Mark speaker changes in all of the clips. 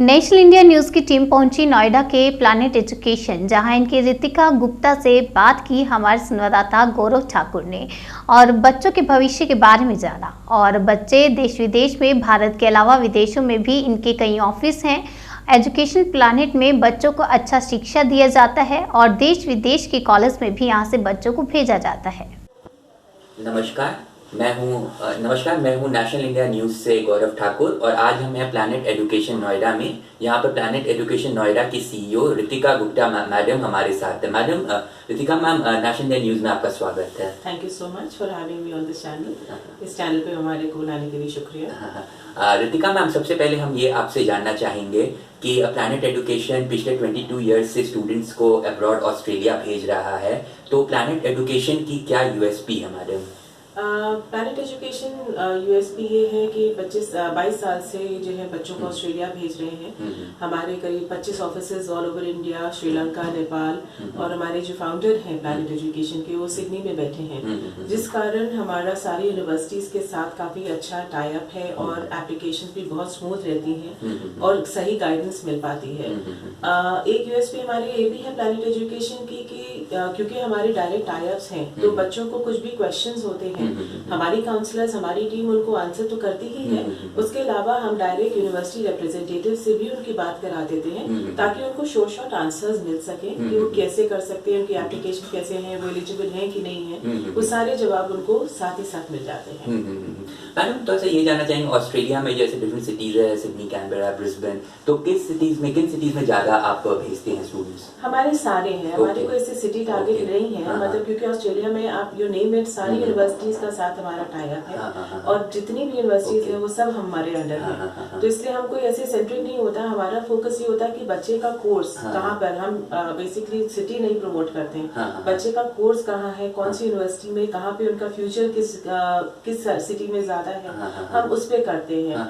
Speaker 1: National India news की team पहुंची नोएडा के प्लैनेट एजुकेशन, जहां इनकी रितिका गुप्ता से बात की हमारे संवाददाता गौरव ठाकुर ने और बच्चों के भविष्य के बारे में जाना। और बच्चे देश विदेश में, भारत के अलावा विदेशों में भी इनके कई ऑफिस हैं। एजुकेशन प्लैनेट में बच्चों को अच्छा शिक्षा दिया जाता है और देश विदेश के कॉलेज में भी यहाँ से बच्चों को भेजा जाता है।
Speaker 2: नमस्कार, मैं हूं नेशनल इंडिया न्यूज़ से गौरव ठाकुर और आज हम हैं प्लैनेट एजुकेशन नोएडा में। यहाँ पर प्लैनेट एजुकेशन नोएडा की सीईओ रितिका गुप्ता मैडम हमारे साथ है। Madam, Ritika ma'am, national India news में आपका स्वागत है।
Speaker 3: Thank you so much for having me on this channel. इस चैनल पे हमारे को लाने के लिए शुक्रिया।
Speaker 2: रितिका मैम, सबसे पहले हम ये आपसे जानना चाहेंगे कि प्लैनेट एजुकेशन पिछले 22 ईयर्स से स्टूडेंट्स को अब्रॉड ऑस्ट्रेलिया भेज रहा है, तो प्लैनेट एजुकेशन की क्या यूएसपी है मैडम?
Speaker 3: प्लैनेट एजुकेशन यूएसपी ये है कि 22 साल से जो है बच्चों को ऑस्ट्रेलिया भेज रहे हैं। हमारे करीब 25 offices all over India, Sri Lanka, Nepal, और हमारे जो फाउंडर हैं प्लैनेट एजुकेशन के, वो सिडनी में बैठे हैं, जिस कारण हमारा सारी यूनिवर्सिटीज के साथ काफी अच्छा टाई अप है और एप्लीकेशन भी बहुत स्मूथ रहती हैं और सही गाइडेंस मिल पाती है। एक यूएसपी हमारी ये भी है प्लैनेट एजुकेशन की कि क्योंकि हमारे डायरेक्ट टाई अप्स हैं, तो बच्चों को कुछ भी क्वेश्चंस होते हैं, हमारी काउंसलर्स, हमारी टीम उनको आंसर तो करती ही है। उसके अलावा हम डायरेक्ट यूनिवर्सिटी रिप्रेजेंटेटिव से भी उनकी बात करा देते हैं ताकि उनको शॉर्ट आंसर्स मिल सके कि वो कैसे कर सकते हैं, उनकी एप्लीकेशन कैसे है, वो एलिजिबल है कि नहीं है, वो सारे जवाब उनको साथ ही साथ मिल जाते हैं।
Speaker 2: मैडम, तो ऐसा ये जानना चाहेंगे, ऑस्ट्रेलिया में जैसे डिफरेंट सिटीज है, सिडनी, कैनबरा, ब्रिस्बेन, तो किन सिटीज में ज्यादा आप भेजते हैं स्टूडेंट्स?
Speaker 3: हमारे सारे हैं, हमारे को ऐसे सिटी टारगेट नहीं है, मतलब क्योंकि ऑस्ट्रेलिया में आप यू नेम इट, सारी यूनिवर्सिटीज का साथ हमारा टाई अप है और जितनी भी यूनिवर्सिटीज है वो सब हमारे अंडर है। तो इसलिए हम कोई ऐसे सेंट्रिक नहीं होता, हमारा फोकस ये होता है कि बच्चे का कोर्स कहाँ पर, हम बेसिकली सिटी नहीं प्रमोट करते हैं, बच्चे का कोर्स कहाँ है, कौन सी यूनिवर्सिटी में, कहाँ पे उनका फ्यूचर किस सिटी में ज्यादा है, हम उस पे करते हैं।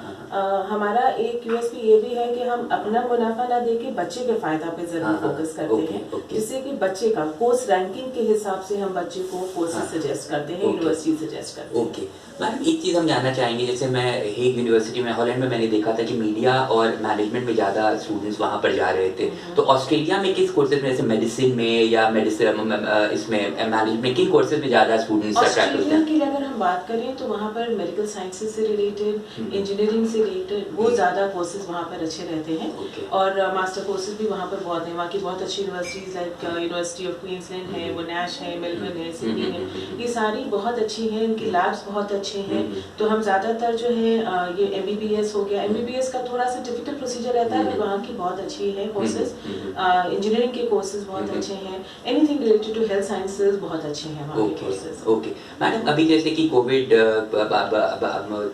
Speaker 3: हमारा एक यूएसपी ये भी है कि हम अपना मुनाफा ना देके बच्चे के फायदा पे जरूर फोकस करते हैं, जिससे कि बच्चे का कोर्स रैंकिंग के हिसाब से हम बच्चे को कोर्सेज सजेस्ट करते हैं, यूनिवर्सिटी सजेस्ट करते हैं।
Speaker 2: ओके मैडम, एक चीज हम जानना चाहेंगे, जैसे मैं हेग यूनिवर्सिटी में, हॉलैंड में मैंने देखा था कि मीडिया और मैनेजमेंट में ज्यादा स्टूडेंट्स वहां पर जा रहे थे, तो ऑस्ट्रेलिया में किस कोर्सेज में, जैसे मेडिसिन में या इसमें मैनेजमेंट में, किन कोर्सेज में ज्यादा स्टूडेंट्स अट्रैक्ट होते हैं?
Speaker 3: की अगर हम बात करें तो वहाँ पर मेडिकल साइंसेज से रिलेटेड, इंजीनियरिंग से रिलेटेड वो ज्यादा कोर्सेज वहाँ पर अच्छे रहते हैं और मास्टर कोर्सेज भी वहाँ पर बहुत है। वहाँ की बहुत अच्छी universities like university of Queensland है, वो नैश है, मेलबर्न है, सिडनी है, ये सारी बहुत अच्छी हैं, इनकी लैब्स बहुत अच्छे हैं। तो हम ज्यादातर जो है ये एमबीबीएस हो गया, एमबीबीएस का थोड़ा सा डिफिकल्ट प्रोसीजर रहता है, बट वहाँ की बहुत अच्छी है कोर्सेज। इंजीनियरिंग के कोर्सेज बहुत अच्छे हैं, anything related to health sciences बहुत अच्छे हैं वहाँ के कोर्सेज।
Speaker 2: ओके मैडम, अभी जैसे कि कोविड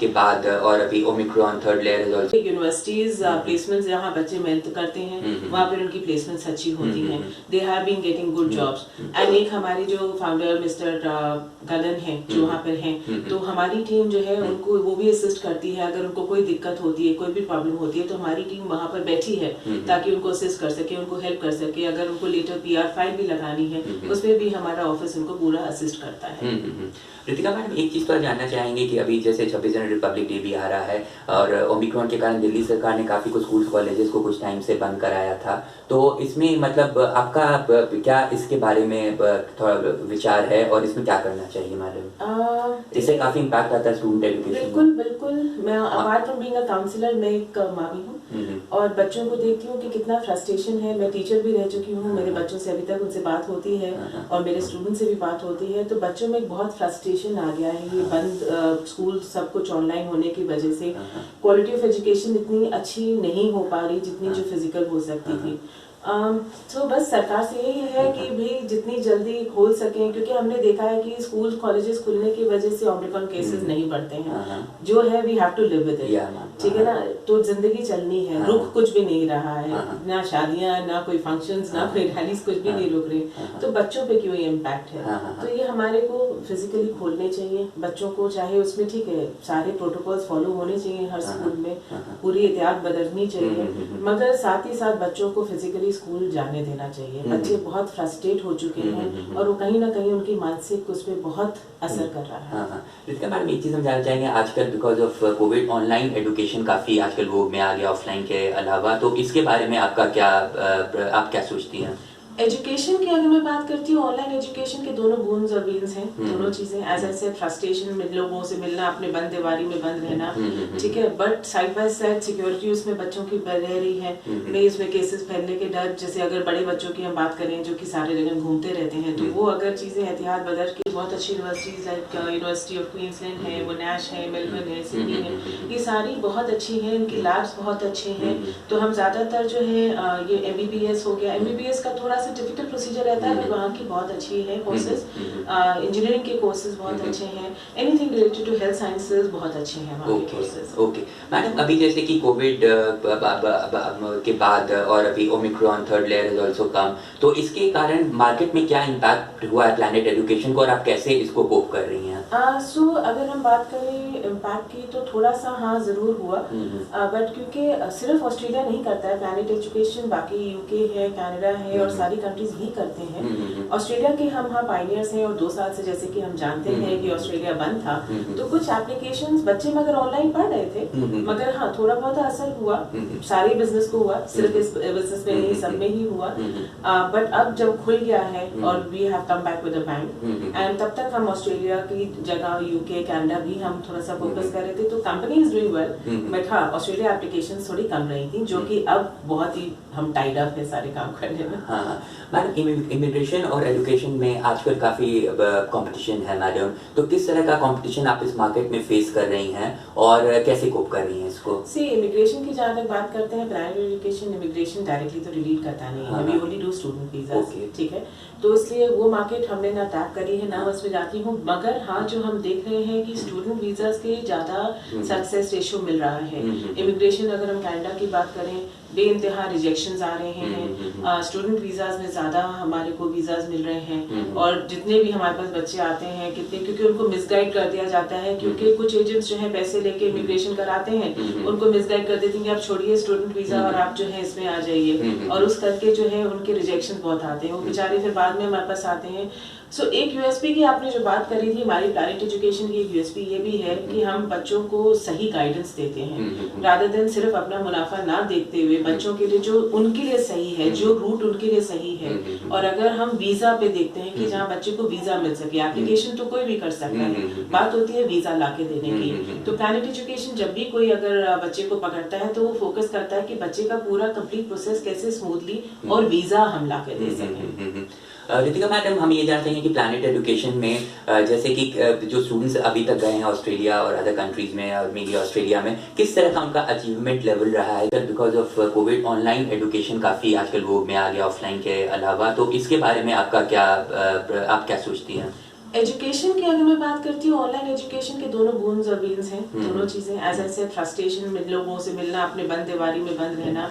Speaker 2: के बाद और अभी ओमिक्रॉन थर्ड लेयर है ऑल्सो,
Speaker 3: यूनिवर्सिटीज प्लेसमेंट्स जहाँ बच्चे मेहनत करते हैं वहाँ पर उनकी प्लेसमेंट्स अच्छी होती हैं, they have been getting good jobs. And एक हमारी जो फाउंडर मिस्टर गलन है जो वहाँ पर हैं, तो हमारी टीम जो है उनको वो भी असिस्ट करती है, अगर उनको कोई दिक्कत होती है, कोई भी प्रॉब्लम होती है, तो हमारी टीम वहाँ पर बैठी है ताकि उनको असिस्ट कर सके, उनको हेल्प कर सके। अगर उनको लेटर पीआर फाइल भी लगानी है उसमें भी हमारा ऑफिस उनको पूरा असिस्ट करता है।
Speaker 2: रितिका मैडम, एक चीज तो जानना चाहेंगे कि अभी जैसे 26 जनवरी रिपब्लिक डे भी आ रहा है और ओमिक्रॉन के कारण दिल्ली सरकार ने काफी कुछ स्कूल कॉलेजेस को कुछ टाइम से बंद कराया था, तो इसमें मतलब आपका क्या इसके बारे में थोड़ा विचार है और इसमें क्या करना चाहिए मैडम? इससे काफी इम्पैक्ट आता है स्टूडेंट एजुकेशन।
Speaker 3: बिल्कुल। मैं apart from being a counsellor, मैं एक मामी हूँ और बच्चों को देखती हूँ कि कितना फ्रस्ट्रेशन है। मैं टीचर भी रह चुकी हूँ, मेरे बच्चों से अभी तक उनसे बात होती है और मेरे स्टूडेंट से भी बात होती है, तो बच्चों में बहुत फ्रस्ट्रेशन आ गया है। ये बंद स्कूल सब कुछ ऑनलाइन होने की वजह से क्वालिटी ऑफ एजुकेशन इतनी अच्छी नहीं हो पा रही जितनी जो फिजिकल हो सकती थी। तो बस सरकार से यही है कि भाई जितनी जल्दी खोल सकें, क्योंकि हमने देखा है कि स्कूल कॉलेजेस खुलने की वजह से ओमिक्रॉन केसेस नहीं बढ़ते हैं, जो है we have to live with it, ठीक है ना। तो जिंदगी चलनी है, रुक कुछ भी नहीं रहा है, ना शादियां, ना कोई फंक्शंस, ना कोई रैलीज, कुछ भी नहीं रुक रही, तो बच्चों पे क्यों इम्पैक्ट है। तो ये हमारे को फिजिकली खोलने चाहिए बच्चों को, चाहे उसमें ठीक है सारे प्रोटोकॉल्स फॉलो होने चाहिए हर स्कूल में, पूरी एहतियात बरतनी चाहिए, मगर साथ ही साथ बच्चों को फिजिकली स्कूल जाने देना चाहिए। बच्चे बहुत फ्रस्ट्रेट हो चुके हैं और वो कहीं ना कहीं उनकी मानसिक उस पर बहुत असर कर रहा है।
Speaker 2: हाँ, रितिका मैडम एक चीज़ हम जानना चाहेंगे, आजकल because of Covid online education काफ़ी आजकल वो में आ गया ऑफलाइन के अलावा, तो इसके बारे में आपका क्या आप क्या सोचती हैं?
Speaker 3: एजुकेशन की अगर मैं बात करती हूँ, ऑनलाइन एजुकेशन के दोनों गुड्स और बीन्स हैं, दोनों चीजें। एज आई सेड, फ्रस्ट्रेशन में लोगों से मिलना, अपने बंद दीवारी में बंद रहना, ठीक है, but side by side security उसमें बच्चों की बढ़ रही है। नहीं, इसमें केसेस फैलने के डर, जैसे अगर बड़े बच्चों की हम बात करें जो कि सारे जगह घूमते रहते हैं, तो वो अगर चीजें एहतियात बदल के, बहुत अच्छी universities like university of Queensland है, वो नैश है, मेलबर्न है, सिडनी है, ये सारी बहुत अच्छी है, इनके लैब्स बहुत अच्छे हैं। तो हम ज्यादातर जो है ये MBBS हो गया, MBBS का थोड़ा सा डिफिकल्ट प्रोसीजर रहता है, बट वहाँ की बहुत अच्छी है कोर्सेज। इंजीनियरिंग के कोर्सेज बहुत अच्छे हैं, anything related to health sciences बहुत अच्छे हैं वहाँ के कोर्सेज।
Speaker 2: ओके मैडम, अभी जैसे कि कोविड के बाद और अभी Omicron third layer is also come, तो इसके कारण मार्केट में क्या इम्पैक्ट हुआ है प्लैनेट एजुकेशन को, और आप कैसे इसको कोप कर रही हैं?
Speaker 3: सो अगर हम बात करें इम्पैक्ट की, तो थोड़ा सा हाँ जरूर हुआ, बट क्योंकि सिर्फ ऑस्ट्रेलिया नहीं करता है प्लैनेट एजुकेशन, बाकी UK है, कनाडा है और सारी कंट्रीज भी करते हैं। ऑस्ट्रेलिया के हम हाँ पायनियर्स हैं, और 2 साल से जैसे कि हम जानते हैं कि ऑस्ट्रेलिया बंद था, तो कुछ एप्लीकेशंस बच्चे मगर ऑनलाइन पढ़ रहे थे, मगर हाँ थोड़ा बहुत असर हुआ, सारे बिजनेस को हुआ, सिर्फ इस बिजनेस में नहीं, सब में ही हुआ। बट अब जब खुल गया है और we have come back with a bang, and तब तक हम ऑस्ट्रेलिया की जगह UK कनाडा भी हम थोड़ा सा फोकस कर रहे थे, तो company is doing well, but हाँ ऑस्ट्रेलिया एप्लीकेशंस थोड़ी कम रही थी, जो कि अब बहुत ही हम टाइड अप है सारे काम करने में।
Speaker 2: हाँ मैडम, इमिग्रेशन और एजुकेशन में आजकल काफ़ी कंपटीशन है मैडम, तो किस तरह का कंपटीशन आप इस मार्केट में फेस कर रही हैं और कैसे कोप कर रही हैं इसको?
Speaker 3: सी इमिग्रेशन की जहाँ तक बात करते हैं, प्राइवेट एजुकेशन इमिग्रेशन डायरेक्टली तो रिलीव करता नहीं है, we only do student visas, ठीक है, तो इसलिए वो मार्केट हमने ना टैप करी है, ना उसमें जाती हूँ, मगर हाँ जो हम देख रहे हैं कि स्टूडेंट वीजास के ज्यादा सक्सेस रेशियो मिल रहा है। इमिग्रेशन अगर हम कनाडा की बात करें, बेइंतहा रिजेक्शंस आ रहे हैं, स्टूडेंट वीजाज में ज्यादा हमारे को वीजाज मिल रहे हैं, और जितने भी हमारे पास बच्चे आते हैं कितने, क्योंकि उनको मिसगाइड कर दिया जाता है, क्योंकि कुछ एजेंट्स जो है पैसे लेके इमिग्रेशन कराते हैं, उनको मिसगाइड कर देते हैं कि आप छोड़िए स्टूडेंट वीजा और आप जो है इसमें आ जाइए, और उस करके जो है उनके रिजेक्शन बहुत आते हैं, वो बेचारे फिर बाद में हमारे पास आते हैं। सो एक यूएसपी की आपने जो बात करी थी, हमारी प्लैनेट एजुकेशन की एक यूएसपी ये भी है कि हम बच्चों को सही गाइडेंस देते हैं, रादर देन सिर्फ अपना मुनाफा ना देखते हुए बच्चों के लिए जो उनके लिए सही है, जो रूट उनके लिए सही है। और अगर हम वीजा पे देखते हैं कि जहाँ बच्चे को वीजा मिल सके, एप्लीकेशन तो कोई भी कर सकता है, बात होती है वीजा लाके देने की। तो प्लैनेट एजुकेशन जब भी कोई अगर बच्चे को पकड़ता है तो वो फोकस करता है कि बच्चे का पूरा कंप्लीट प्रोसेस कैसे स्मूथली और वीजा हम लाके दे सकें।
Speaker 2: रितिका मैडम, हम ये जानते हैं कि प्लैनेट एजुकेशन में जैसे कि जो स्टूडेंट्स अभी तक गए हैं ऑस्ट्रेलिया और अदर कंट्रीज में, और मेनली ऑस्ट्रेलिया में, किस तरह का उनका अचीवमेंट लेवल रहा है because of Covid online education काफ़ी आजकल वो में आ गया ऑफलाइन के अलावा, तो इसके बारे में आपका क्या आप क्या सोचती हैं?
Speaker 3: एजुकेशन की अगर मैं बात करती हूँ, ऑनलाइन एजुकेशन के दोनों गुड्स और बीन्स हैं, दोनों चीजें। एज आई सेड, फ्रस्ट्रेशन में लोगों से मिलना, अपने बंद दीवारी में बंद रहना,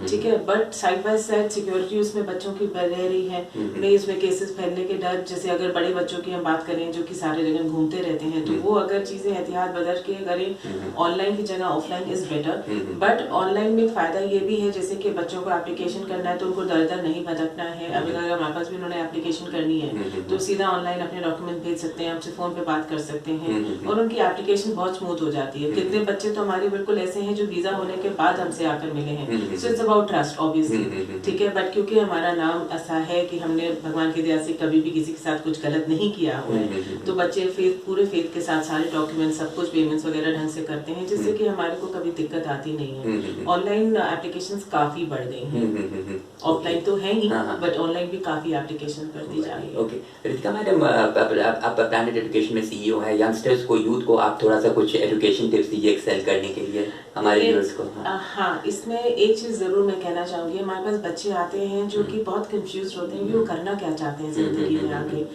Speaker 3: ठीक है, but side by side security उसमें बच्चों की बढ़ रही है। नहीं, इसमें केसेस फैलने के डर, जैसे अगर बड़े बच्चों की हम बात करें जो कि सारे जगह घूमते रहते हैं, तो वो अगर चीजें एहतियात बदल के करें, ऑनलाइन की जगह offline is better. But online में फायदा ये भी है, जैसे कि बच्चों को एप्लीकेशन करना है तो उनको दर दर नहीं भटकना है। अब अगर हमारे पास भी उन्होंने एप्लीकेशन करनी है तो सीधा ऑनलाइन अपने डॉक्यूमेंट भेज सकते हैं, आपसे फोन पे बात कर सकते हैं, और उनकी एप्लीकेशन बहुत स्मूथ हो जाती है। कितने बच्चे तो हमारे बिल्कुल ऐसे हैं जो वीजा होने के बाद हमसे आकर मिले हैं, so it's about trust obviously, ठीक है, बट क्योंकि हमारा नाम ऐसा है कि हमने भगवान की दया से कभी भी किसी के साथ कुछ गलत नहीं किया हुआ है, तो बच्चे पूरे फेथ के साथ सारे डॉक्यूमेंट सब कुछ पेमेंट्स वगैरह ढंग से करते हैं, जिससे कि हमारे को कभी दिक्कत आती नहीं है। ऑनलाइन एप्लीकेशंस काफी बढ़ गई हैं, ऑफलाइन तो है ही, बट ऑनलाइन भी काफी एप्लीकेशन कर दी जा रही है।
Speaker 2: ओके, रितिका मैडम, आप प्लैनेट एजुकेशन में CEO है, यंगस्टर्स को, यूथ को आप थोड़ा सा कुछ एजुकेशन टिप्स दीजिए एक्सेल करने के लिए हमारे व्यूअर्स को।
Speaker 3: हाँ, इसमें एक चीज जरूर मैं कहना चाहूंगी, हमारे पास बच्चे आते हैं जो कि बहुत कंफ्यूज होते हैं कि वो करना क्या चाहते हैं जिंदगी में आगे।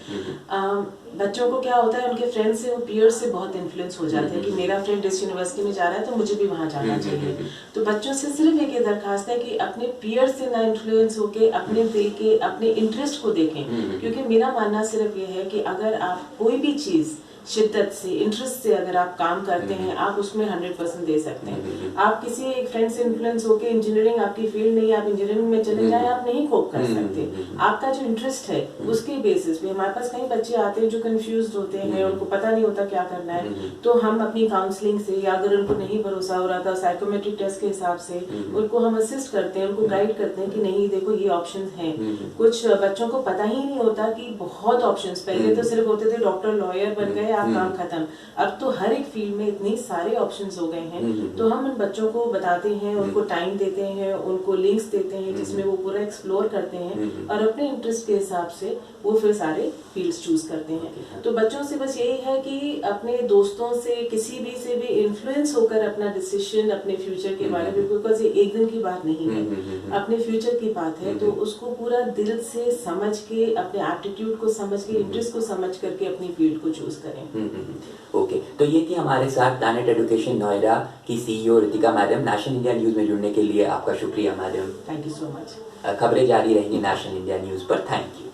Speaker 3: बच्चों को क्या होता है, उनके फ्रेंड से, वो पीयर्स से बहुत इन्फ्लुएंस हो जाते हैं कि मेरा फ्रेंड इस यूनिवर्सिटी में जा रहा है तो मुझे भी वहां जाना चाहिए। तो बच्चों से सिर्फ एक ये दरखास्त है कि अपने पीयर्स से ना इन्फ्लुएंस होके अपने दिल के, अपने इंटरेस्ट को देखें, क्योंकि मेरा मानना सिर्फ ये है कि अगर आप कोई भी चीज शिद्दत से, इंटरेस्ट से अगर आप काम करते हैं, आप उसमें 100% दे सकते हैं। आप किसी एक फ्रेंड से इन्फ्लुएंस होकर इंजीनियरिंग आपकी फील्ड नहीं, आप इंजीनियरिंग में चले जाएं, आप नहीं कोप कर सकते। आपका जो इंटरेस्ट है उसके बेसिस पे, हमारे पास कई बच्चे आते हैं जो कंफ्यूज होते हैं, उनको पता नहीं होता क्या करना है, तो हम अपनी काउंसलिंग से, या अगर उनको नहीं भरोसा हो रहा था साइकोमेट्रिक टेस्ट के हिसाब से, उनको हम असिस्ट करते हैं, उनको गाइड करते हैं कि नहीं देखो ये ऑप्शन हैं। कुछ बच्चों को पता ही नहीं होता कि बहुत ऑप्शंस, पहले तो सिर्फ होते थे डॉक्टर लॉयर बन गए आप काम खत्म, अब तो हर एक फील्ड में इतने सारे ऑप्शंस हो गए हैं। तो हम उन बच्चों को बताते हैं, उनको टाइम देते हैं, उनको लिंक्स देते हैं जिसमें वो पूरा एक्सप्लोर करते हैं और अपने इंटरेस्ट के हिसाब से वो फिर सारे फील्ड्स चूज करते हैं। तो बच्चों से बस यही है कि अपने दोस्तों से, किसी भी से भी इन्फ्लुएंस होकर अपना डिसीजन अपने फ्यूचर के बारे में, बिकॉज ये एक दिन की बात नहीं है, अपने फ्यूचर की बात है, तो उसको पूरा दिल से समझ के, अपने एप्टीट्यूड को समझ के, इंटरेस्ट को समझ करके अपनी फील्ड को चूज करें।
Speaker 2: ओके, तो ये थी हमारे साथ प्लैनेट एजुकेशन नोएडा की CEO Ritika madam. National India news में जुड़ने के लिए आपका शुक्रिया madam.
Speaker 3: Thank you so much.
Speaker 2: खबरें जारी रहेंगी नेशनल इंडिया न्यूज पर। Thank you.